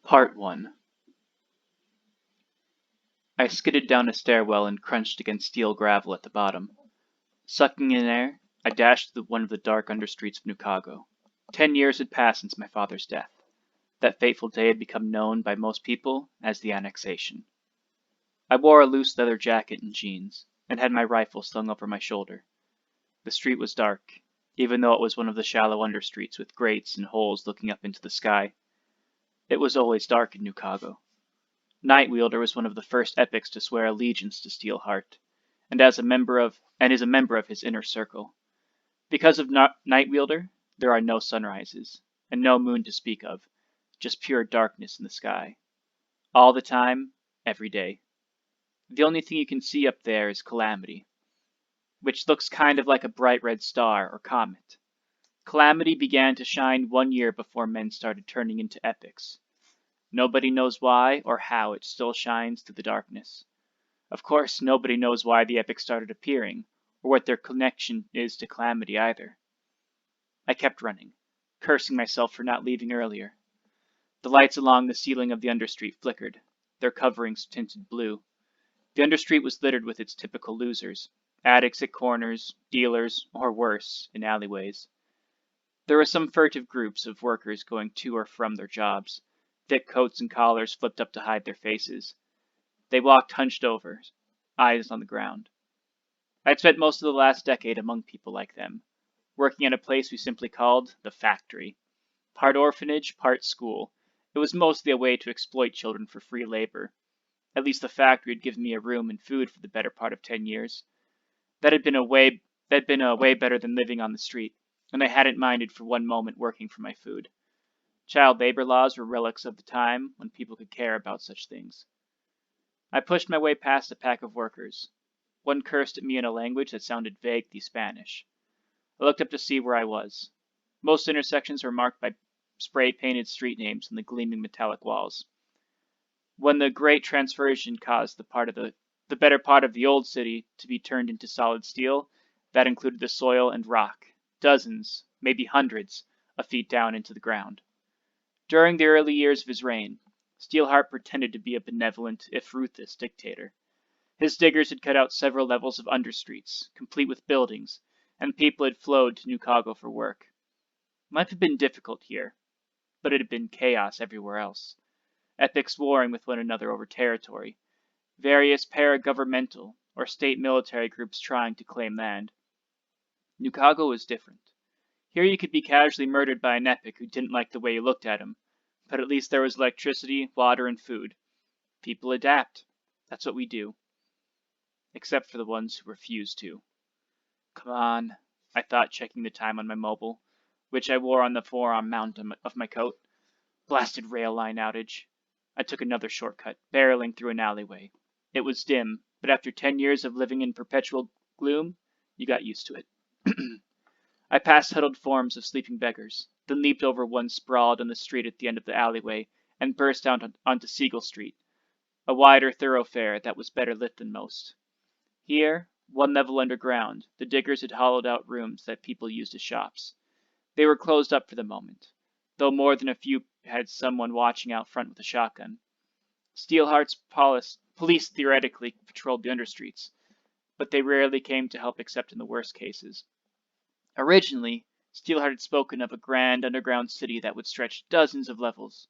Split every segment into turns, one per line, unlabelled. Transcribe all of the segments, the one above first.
Part 1. I skidded down a stairwell and crunched against steel gravel at the bottom. Sucking in air, I dashed through one of the dark understreets of Nukago. 10 years had passed since my father's death. That fateful day had become known by most people as the annexation. I wore a loose leather jacket and jeans, and had my rifle slung over my shoulder. The street was dark, even though it was one of the shallow understreets with grates and holes looking up into the sky. It was always dark in Nukago. Nightwielder was one of the first epics to swear allegiance to Steelheart, and is a member of his inner circle. Because of Nightwielder, there are no sunrises, and no moon to speak of, just pure darkness in the sky. All the time, every day. The only thing you can see up there is Calamity, which looks kind of like a bright red star or comet. Calamity began to shine 1 year before men started turning into epics. Nobody knows why or how it still shines through the darkness. Of course, nobody knows why the epics started appearing, or what their connection is to Calamity either. I kept running, cursing myself for not leaving earlier. The lights along the ceiling of the understreet flickered, their coverings tinted blue. The understreet was littered with its typical losers, addicts at corners, dealers, or worse, in alleyways. There were some furtive groups of workers going to or from their jobs, thick coats and collars flipped up to hide their faces. They walked hunched over, eyes on the ground. I'd spent most of the last decade among people like them, working at a place we simply called the factory. Part orphanage, part school. It was mostly a way to exploit children for free labor. At least the factory had given me a room and food for the better part of 10 years. That had been a way better than living on the street, and I hadn't minded for one moment working for my food. Child labor laws were relics of the time when people could care about such things. I pushed my way past a pack of workers. One cursed at me in a language that sounded vaguely Spanish. I looked up to see where I was. Most intersections were marked by spray-painted street names on the gleaming metallic walls. When the Great Transversion caused the better part of the old city to be turned into solid steel, that included the soil and rock, dozens, maybe hundreds, of feet down into the ground. During the early years of his reign, Steelheart pretended to be a benevolent, if ruthless, dictator. His diggers had cut out several levels of understreets, complete with buildings, and people had flowed to Nukago for work. Life had been difficult here, but it had been chaos everywhere else. Epics warring with one another over territory, various para-governmental or state military groups trying to claim land. Nukago was different. Here you could be casually murdered by an epic who didn't like the way you looked at him, but at least there was electricity, water, and food. People adapt. That's what we do. Except for the ones who refuse to. Come on, I thought, checking the time on my mobile, which I wore on the forearm mount of my coat. Blasted rail line outage. I took another shortcut, barreling through an alleyway. It was dim, but after 10 years of living in perpetual gloom, you got used to it. I passed huddled forms of sleeping beggars, then leaped over one sprawled on the street at the end of the alleyway, and burst out onto Siegel Street, a wider thoroughfare that was better lit than most. Here, one level underground, the diggers had hollowed out rooms that people used as shops. They were closed up for the moment, though more than a few had someone watching out front with a shotgun. Steelheart's police theoretically patrolled the understreets, but they rarely came to help except in the worst cases. Originally, Steelheart had spoken of a grand underground city that would stretch dozens of levels.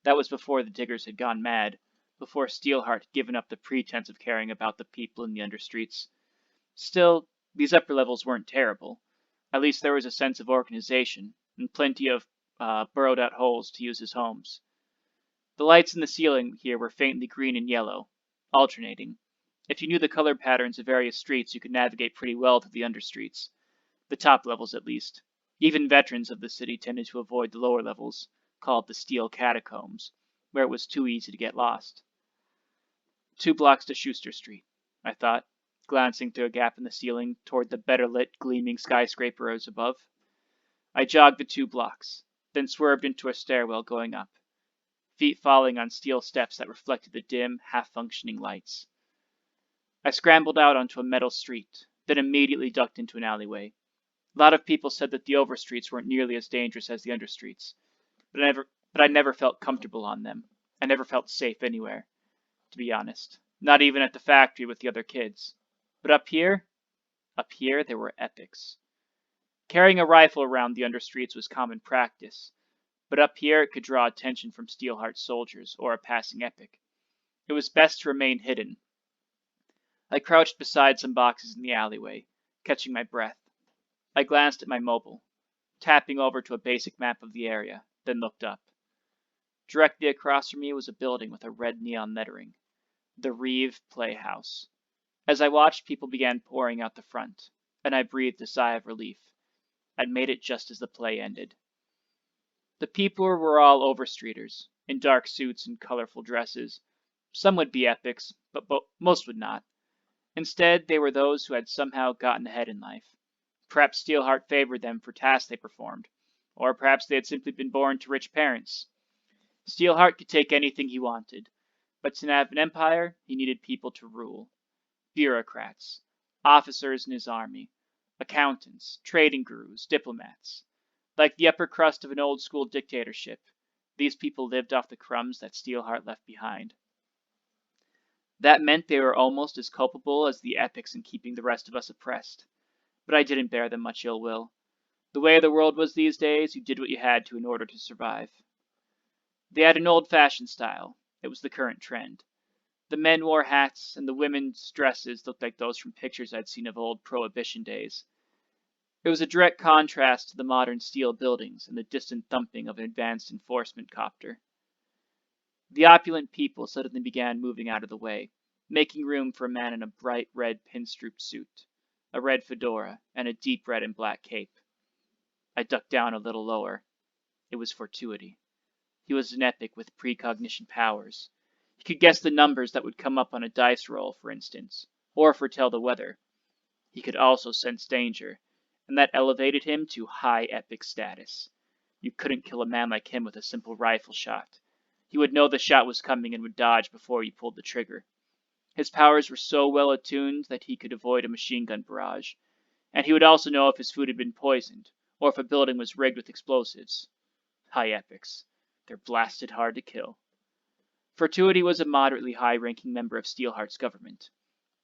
That was before the diggers had gone mad, before Steelheart had given up the pretense of caring about the people in the understreets. Still, these upper levels weren't terrible. At least there was a sense of organization, and plenty of burrowed-out holes to use as homes. The lights in the ceiling here were faintly green and yellow, alternating. If you knew the color patterns of various streets, you could navigate pretty well through the understreets. The top levels, at least. Even veterans of the city tended to avoid the lower levels, called the Steel Catacombs, where it was too easy to get lost. 2 blocks to Schuster Street, I thought, glancing through a gap in the ceiling toward the better-lit, gleaming skyscrapers above. I jogged the 2 blocks, then swerved into a stairwell going up, feet falling on steel steps that reflected the dim, half-functioning lights. I scrambled out onto a metal street, then immediately ducked into an alleyway. A lot of people said that the overstreets weren't nearly as dangerous as the understreets, but I never felt comfortable on them. I never felt safe anywhere, to be honest. Not even at the factory with the other kids. But up here there were epics. Carrying a rifle around the understreets was common practice, but up here it could draw attention from Steelheart soldiers or a passing epic. It was best to remain hidden. I crouched beside some boxes in the alleyway, catching my breath. I glanced at my mobile, tapping over to a basic map of the area, then looked up. Directly across from me was a building with a red neon lettering, the Reeve Playhouse. As I watched, people began pouring out the front, and I breathed a sigh of relief. I'd made it just as the play ended. The people were all overstreeters, in dark suits and colorful dresses. Some would be epics, but most would not. Instead, they were those who had somehow gotten ahead in life. Perhaps Steelheart favored them for tasks they performed, or perhaps they had simply been born to rich parents. Steelheart could take anything he wanted, but to have an empire, he needed people to rule. Bureaucrats, officers in his army, accountants, trading gurus, diplomats. Like the upper crust of an old-school dictatorship, these people lived off the crumbs that Steelheart left behind. That meant they were almost as culpable as the epics in keeping the rest of us oppressed. But I didn't bear them much ill will. The way the world was these days, you did what you had to in order to survive. They had an old-fashioned style. It was the current trend. The men wore hats, and the women's dresses looked like those from pictures I'd seen of old Prohibition days. It was a direct contrast to the modern steel buildings and the distant thumping of an advanced enforcement copter. The opulent people suddenly began moving out of the way, making room for a man in a bright red pinstripe suit, a red fedora, and a deep red and black cape. I ducked down a little lower. It was Fortuity. He was an epic with precognition powers. He could guess the numbers that would come up on a dice roll, for instance, or foretell the weather. He could also sense danger, and that elevated him to high epic status. You couldn't kill a man like him with a simple rifle shot. He would know the shot was coming and would dodge before you pulled the trigger. His powers were so well attuned that he could avoid a machine gun barrage, and he would also know if his food had been poisoned, or if a building was rigged with explosives. High epics. They're blasted hard to kill. Fortuity was a moderately high-ranking member of Steelheart's government.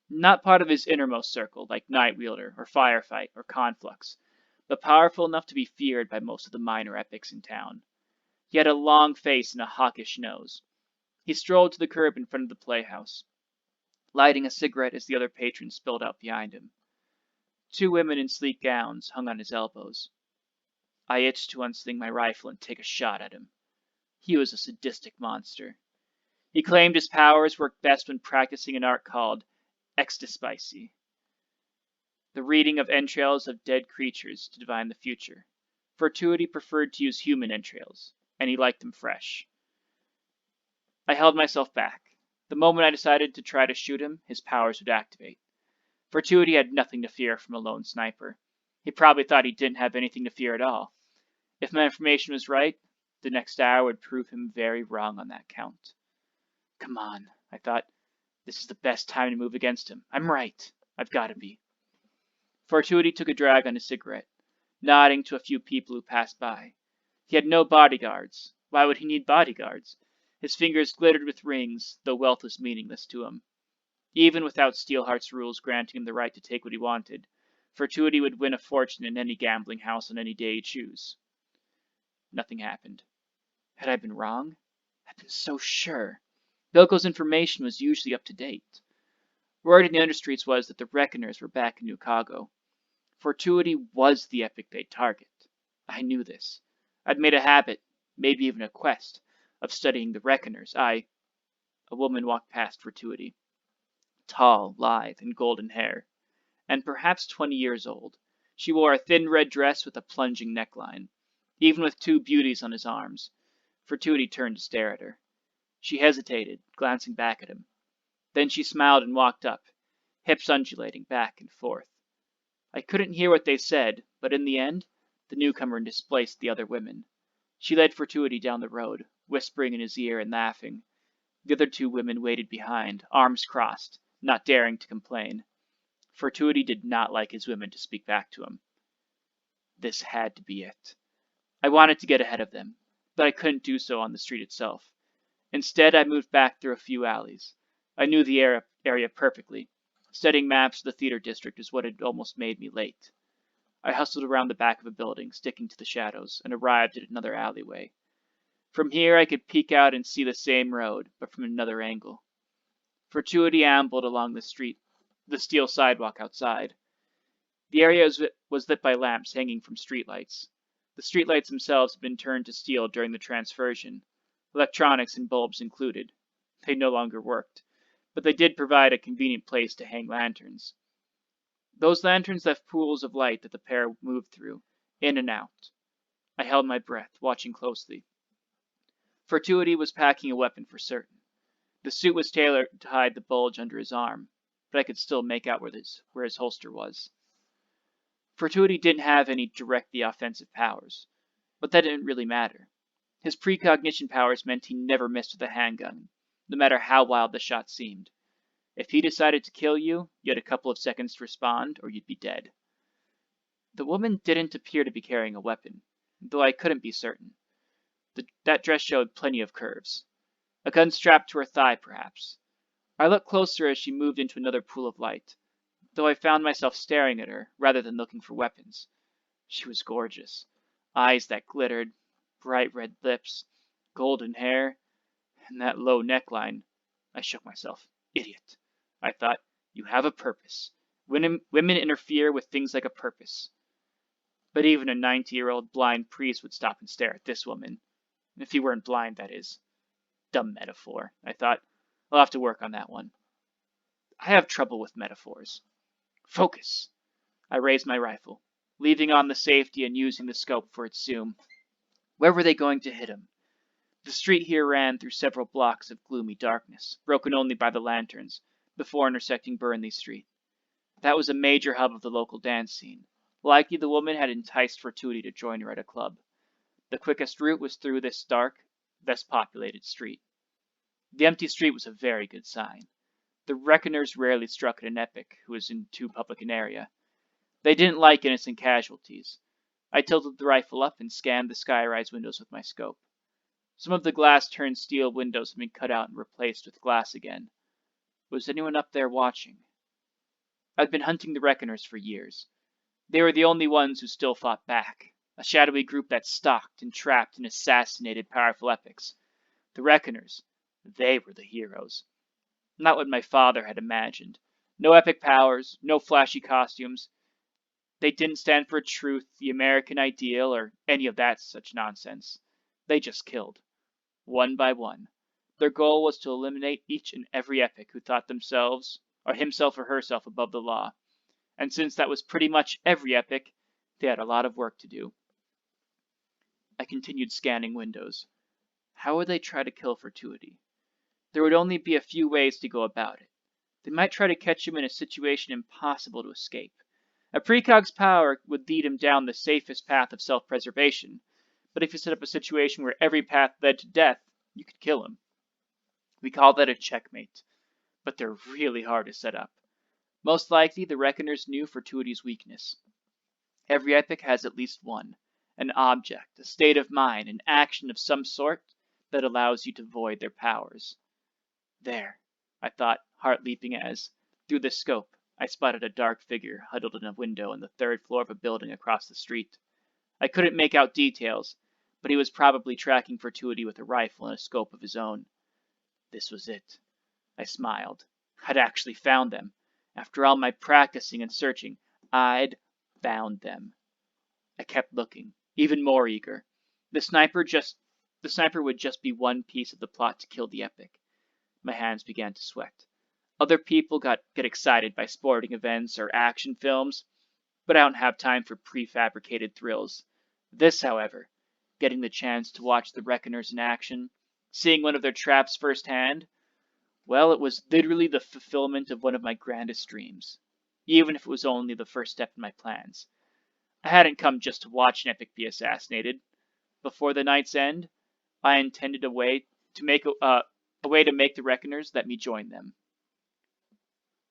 Not part of his innermost circle, like Nightwielder, or Firefight, or Conflux, but powerful enough to be feared by most of the minor epics in town. He had a long face and a hawkish nose. He strolled to the curb in front of the playhouse, lighting a cigarette as the other patrons spilled out behind him. Two women in sleek gowns hung on his elbows. I itched to unsling my rifle and take a shot at him. He was a sadistic monster. He claimed his powers worked best when practicing an art called ecstaspicy, the reading of entrails of dead creatures to divine the future. Fortuity preferred to use human entrails, and he liked them fresh. I held myself back. The moment I decided to try to shoot him, his powers would activate. Fortuity had nothing to fear from a lone sniper. He probably thought he didn't have anything to fear at all. If my information was right, the next hour would prove him very wrong on that count. Come on, I thought. This is the best time to move against him. I'm right. I've got to be. Fortuity took a drag on his cigarette, nodding to a few people who passed by. He had no bodyguards. Why would he need bodyguards? His fingers glittered with rings, though wealth was meaningless to him. Even without Steelheart's rules granting him the right to take what he wanted, Fortuity would win a fortune in any gambling house on any day he chose. Nothing happened. Had I been wrong? I'd been so sure. Bilko's information was usually up to date. Word in the understreets was that the Reckoners were back in New Chicago. Fortuity was the epic they'd target. I knew this. I'd made a habit, maybe even a quest, of studying the Reckoners. A woman walked past Fortuity. Tall, lithe, and golden hair, and perhaps 20 years old. She wore a thin red dress with a plunging neckline. Even with two beauties on his arms, Fortuity turned to stare at her. She hesitated, glancing back at him. Then she smiled and walked up, hips undulating back and forth. I couldn't hear what they said, but in the end, the newcomer displaced the other women. She led Fortuity down the road, whispering in his ear and laughing. The other two women waited behind, arms crossed, not daring to complain. Fortuity did not like his women to speak back to him. This had to be it. I wanted to get ahead of them, but I couldn't do so on the street itself. Instead, I moved back through a few alleys. I knew the area perfectly. Studying maps of the theater district is what had almost made me late. I hustled around the back of a building, sticking to the shadows, and arrived at another alleyway. From here, I could peek out and see the same road, but from another angle. Fortuity ambled along the steel sidewalk outside. The area was lit by lamps hanging from streetlights. The streetlights themselves had been turned to steel during the transversion, electronics and bulbs included. They no longer worked, but they did provide a convenient place to hang lanterns. Those lanterns left pools of light that the pair moved through, in and out. I held my breath, watching closely. Fortuity was packing a weapon for certain. The suit was tailored to hide the bulge under his arm, but I could still make out where his holster was. Fortuity didn't have any directly offensive powers, but that didn't really matter. His precognition powers meant he never missed with a handgun, no matter how wild the shot seemed. If he decided to kill you, you had a couple of seconds to respond, or you'd be dead. The woman didn't appear to be carrying a weapon, though I couldn't be certain. That dress showed plenty of curves. A gun strapped to her thigh, perhaps. I looked closer as she moved into another pool of light, though I found myself staring at her rather than looking for weapons. She was gorgeous. Eyes that glittered, bright red lips, golden hair, and that low neckline. I shook myself. Idiot. I thought, you have a purpose. Women interfere with things like a purpose. But even a 90-year-old blind priest would stop and stare at this woman. If he weren't blind, that is. Dumb metaphor, I thought. I'll have to work on that one. I have trouble with metaphors. Focus! I raised my rifle, leaving on the safety and using the scope for its zoom. Where were they going to hit him? The street here ran through several blocks of gloomy darkness, broken only by the lanterns, before intersecting Burnley Street. That was a major hub of the local dance scene. Likely the woman had enticed Fortuity to join her at a club. The quickest route was through this dark, less populated street. The empty street was a very good sign. The Reckoners rarely struck at an epic who was in too public an area. They didn't like innocent casualties. I tilted the rifle up and scanned the skyrise windows with my scope. Some of the glass-turned steel windows had been cut out and replaced with glass again. Was anyone up there watching? I'd been hunting the Reckoners for years. They were the only ones who still fought back, a shadowy group that stalked and trapped and assassinated powerful epics. The Reckoners, they were the heroes. Not what my father had imagined. No epic powers, no flashy costumes. They didn't stand for truth, the American ideal, or any of that such nonsense. They just killed. One by one. Their goal was to eliminate each and every epic who thought themselves, or himself or herself, above the law. And since that was pretty much every epic, they had a lot of work to do. I continued scanning windows. How would they try to kill Fortuity? There would only be a few ways to go about it. They might try to catch him in a situation impossible to escape. A precog's power would lead him down the safest path of self-preservation, but if you set up a situation where every path led to death, you could kill him. We call that a checkmate, but they're really hard to set up. Most likely, the Reckoners knew Fortuity's weakness. Every epic has at least one, an object, a state of mind, an action of some sort that allows you to void their powers. There, I thought, heart leaping as, through the scope, I spotted a dark figure huddled in a window on the third floor of a building across the street. I couldn't make out details, but he was probably tracking Fortuity with a rifle and a scope of his own. This was it. I smiled. I'd actually found them. After all my practicing and searching, I'd found them. I kept looking, even more eager. The sniper would just be one piece of the plot to kill the epic. My hands began to sweat. Other people get excited by sporting events or action films, but I don't have time for prefabricated thrills. This, however, getting the chance to watch the Reckoners in action, seeing one of their traps firsthand, well, it was literally the fulfillment of one of my grandest dreams, even if it was only the first step in my plans. I hadn't come just to watch an epic be assassinated. Before the night's end, I intended a way to make the Reckoners let me join them.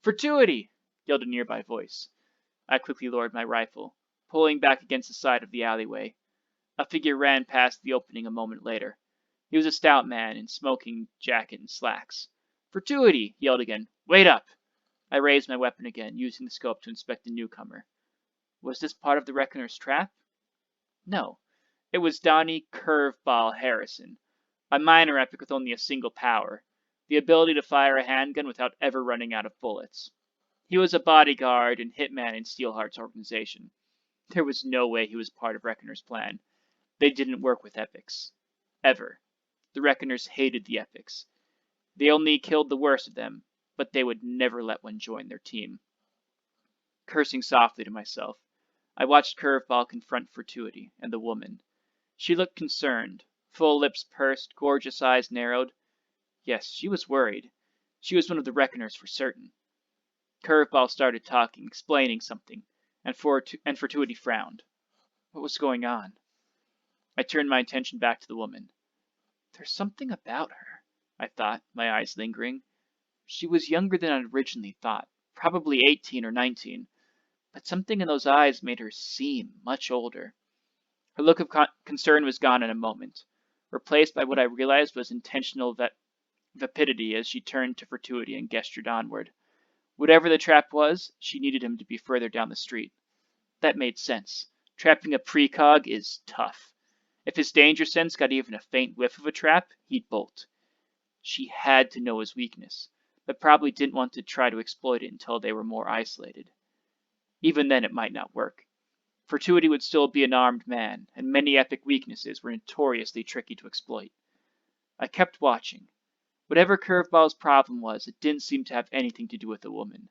Fortuity! Yelled a nearby voice. I quickly lowered my rifle, pulling back against the side of the alleyway. A figure ran past the opening a moment later. He was a stout man in smoking jacket and slacks. "Fortuity!" he yelled again. "Wait up!" I raised my weapon again, using the scope to inspect the newcomer. Was this part of the Reckoner's trap? No. It was Donnie Curveball Harrison, a minor epic with only a single power, the ability to fire a handgun without ever running out of bullets. He was a bodyguard and hitman in Steelheart's organization. There was no way he was part of Reckoner's plan. They didn't work with epics. Ever. The Reckoners hated the epics. They only killed the worst of them, but they would never let one join their team. Cursing softly to myself, I watched Curveball confront Fortuity and the woman. She looked concerned, full lips pursed, gorgeous eyes narrowed. Yes, she was worried. She was one of the Reckoners for certain. Curveball started talking, explaining something, and Fortuity frowned. What was going on? I turned my attention back to the woman. There's something about her, I thought, my eyes lingering. She was younger than I'd originally thought, probably 18 or 19, but something in those eyes made her seem much older. Her look of concern was gone in a moment, replaced by what I realized was intentional vapidity as she turned to Fortuity and gestured onward. Whatever the trap was, she needed him to be further down the street. That made sense. Trapping a precog is tough. If his danger sense got even a faint whiff of a trap, he'd bolt. She had to know his weakness, but probably didn't want to try to exploit it until they were more isolated. Even then it might not work. Fortuity would still be an armed man, and many epic weaknesses were notoriously tricky to exploit. I kept watching. Whatever Curveball's problem was, it didn't seem to have anything to do with the woman.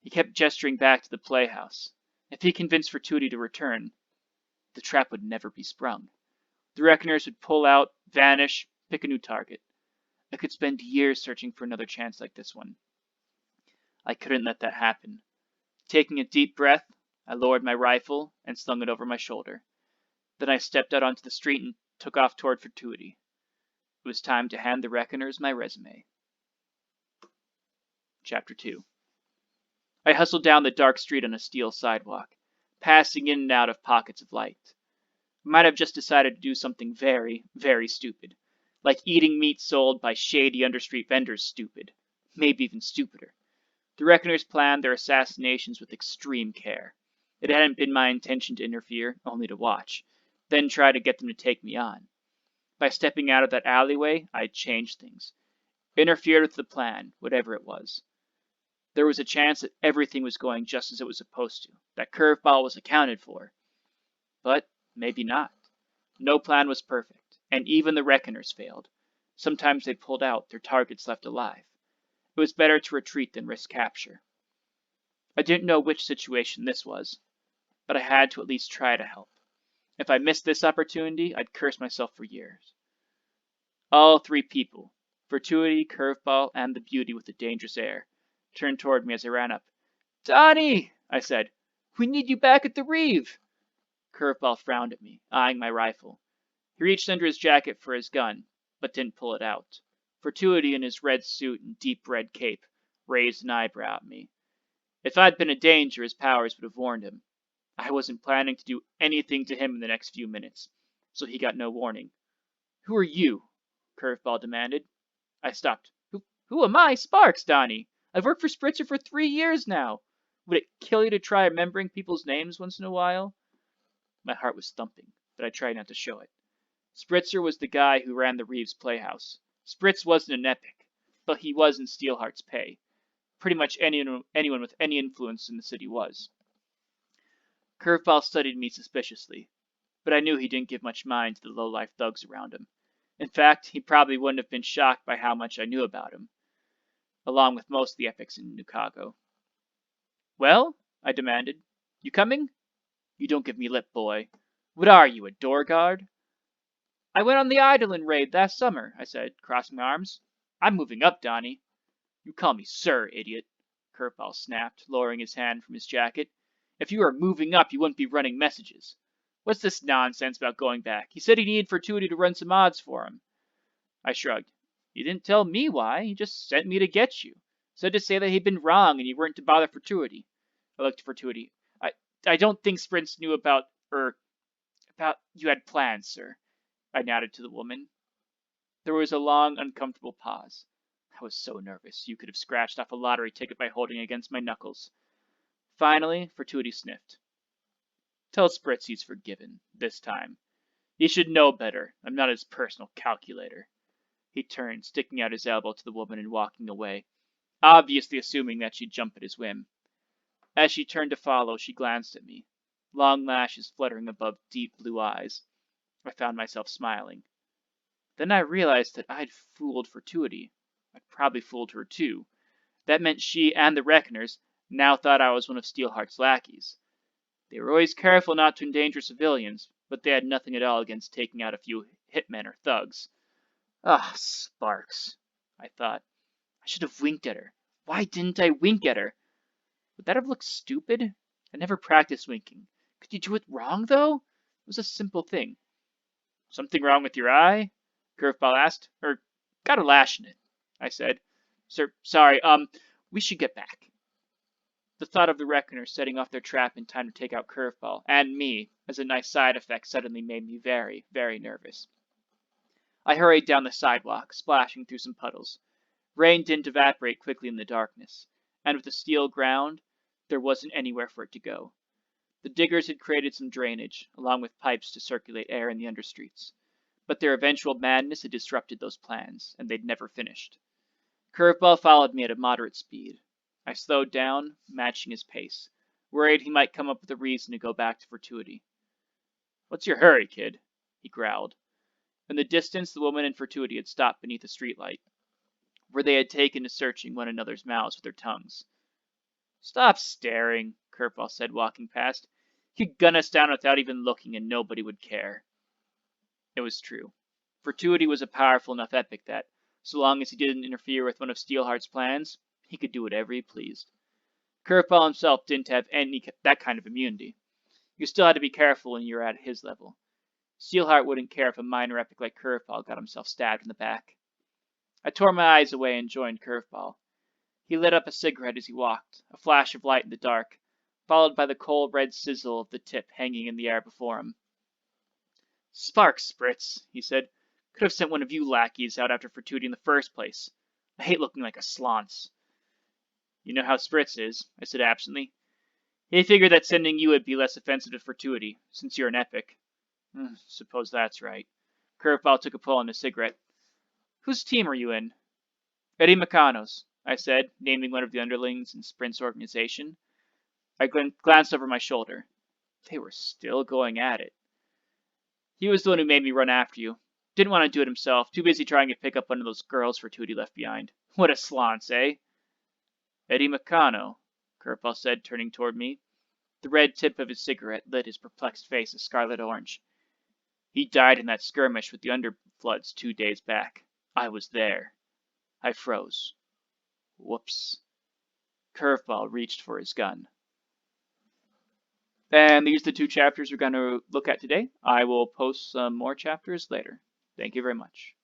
He kept gesturing back to the playhouse. If he convinced Fortuity to return, the trap would never be sprung. The Reckoners would pull out, vanish, pick a new target. I could spend years searching for another chance like this one. I couldn't let that happen. Taking a deep breath, I lowered my rifle and slung it over my shoulder. Then I stepped out onto the street and took off toward Fortuity. It was time to hand the Reckoners my resume. Chapter 2. I hustled down the dark street on a steel sidewalk, passing in and out of pockets of light. I might have just decided to do something very, very stupid, like eating meat sold by shady understreet vendors stupid, maybe even stupider. The Reckoners planned their assassinations with extreme care. It hadn't been my intention to interfere, only to watch, then try to get them to take me on. By stepping out of that alleyway, I'd changed things. Interfered with the plan, whatever it was. There was a chance that everything was going just as it was supposed to, that Curveball was accounted for. But maybe not. No plan was perfect, and even the Reckoners failed. Sometimes they pulled out, their targets left alive. It was better to retreat than risk capture. I didn't know which situation this was, but I had to at least try to help. If I missed this opportunity, I'd curse myself for years. All three people, Fortuity, Curveball, and the beauty with the dangerous air, turned toward me as I ran up. "Donnie!" I said. "We need you back at the Reeve!" Curveball frowned at me, eyeing my rifle. He reached under his jacket for his gun, but didn't pull it out. Fortuity, in his red suit and deep red cape, raised an eyebrow at me. If I'd been a danger, his powers would have warned him. I wasn't planning to do anything to him in the next few minutes, so he got no warning. "Who are you?" Curveball demanded. I stopped. Who am I? Sparks, Donnie. I've worked for Spritzer for 3 years now. Would it kill you to try remembering people's names once in a while? My heart was thumping, but I tried not to show it. Spritzer was the guy who ran the Reeves Playhouse. Spritz wasn't an epic, but he was in Steelheart's pay. Pretty much anyone with any influence in the city was. Curveball studied me suspiciously, but I knew he didn't give much mind to the low-life thugs around him. In fact, he probably wouldn't have been shocked by how much I knew about him, along with most of the epics in Nukago. "Well?" I demanded. "You coming?" "You don't give me lip, boy. What are you, a door guard?" "I went on the Eidolon raid last summer," I said, crossing my arms. "I'm moving up, Donnie." "You call me sir, idiot," Curveball snapped, lowering his hand from his jacket. "If you were moving up, you wouldn't be running messages. What's this nonsense about going back? He said he needed Fortuity to run some odds for him." I shrugged. "He didn't tell me why. He just sent me to get you. Said to say that he'd been wrong and you weren't to bother Fortuity." I looked at Fortuity. I don't think Sprints knew about you had plans, sir." I nodded to the woman. There was a long, uncomfortable pause. I was so nervous you could have scratched off a lottery ticket by holding it against my knuckles. Finally, Fortuity sniffed. Tell Spritz he's forgiven, this time. He should know better. I'm not his personal calculator. He turned, sticking out his elbow to the woman and walking away, obviously assuming that she'd jump at his whim. As she turned to follow, she glanced at me, long lashes fluttering above deep blue eyes. I found myself smiling. Then I realized that I'd fooled Fortuity. I'd probably fooled her too. That meant she and the Reckoners now thought I was one of Steelheart's lackeys. They were always careful not to endanger civilians, but they had nothing at all against taking out a few hitmen or thugs. Ah, Sparks, I thought. I should have winked at her. Why didn't I wink at her? Would that have looked stupid? I never practiced winking. Could you do it wrong, though? It was a simple thing. Something wrong with your eye? Curveball asked. Or got a lash in it, I said. Sir, sorry, we should get back. The thought of the Reckoners setting off their trap in time to take out Curveball, and me, as a nice side effect, suddenly made me very, very nervous. I hurried down the sidewalk, splashing through some puddles. Rain didn't evaporate quickly in the darkness, and with the steel ground, there wasn't anywhere for it to go. The diggers had created some drainage, along with pipes to circulate air in the understreets, but their eventual madness had disrupted those plans, and they'd never finished. Curveball followed me at a moderate speed. I slowed down, matching his pace, worried he might come up with a reason to go back to Fortuity. What's your hurry, kid? He growled. In the distance, the woman and Fortuity had stopped beneath a streetlight, where they had taken to searching one another's mouths with their tongues. Stop staring, Curveball said, walking past. You could gun us down without even looking, and nobody would care. It was true. Fortuity was a powerful enough epic that, so long as he didn't interfere with one of Steelheart's plans, he could do whatever he pleased. Curveball himself didn't have that kind of immunity. You still had to be careful when you were at his level. Steelheart wouldn't care if a minor epic like Curveball got himself stabbed in the back. I tore my eyes away and joined Curveball. He lit up a cigarette as he walked, a flash of light in the dark, followed by the cold red sizzle of the tip hanging in the air before him. Sparks, Spritz, he said. Could have sent one of you lackeys out after Fortuity in the first place. I hate looking like a slonce. You know how Spritz is, I said absently. He figured that sending you would be less offensive to Fortuity, since you're an epic. Suppose that's right. Curveball took a pull on his cigarette. Whose team are you in? Eddie Meccano's, I said, naming one of the underlings in Sprint's organization. I glanced over my shoulder. They were still going at it. He was the one who made me run after you. Didn't want to do it himself, too busy trying to pick up one of those girls Fortuity left behind. What a slonce, eh? Eddie Meccano, Curveball said, turning toward me. The red tip of his cigarette lit his perplexed face a scarlet orange. He died in that skirmish with the underfloods 2 days back. I was there. I froze. Whoops. Curveball reached for his gun. And these are the 2 chapters we're going to look at today. I will post some more chapters later. Thank you very much.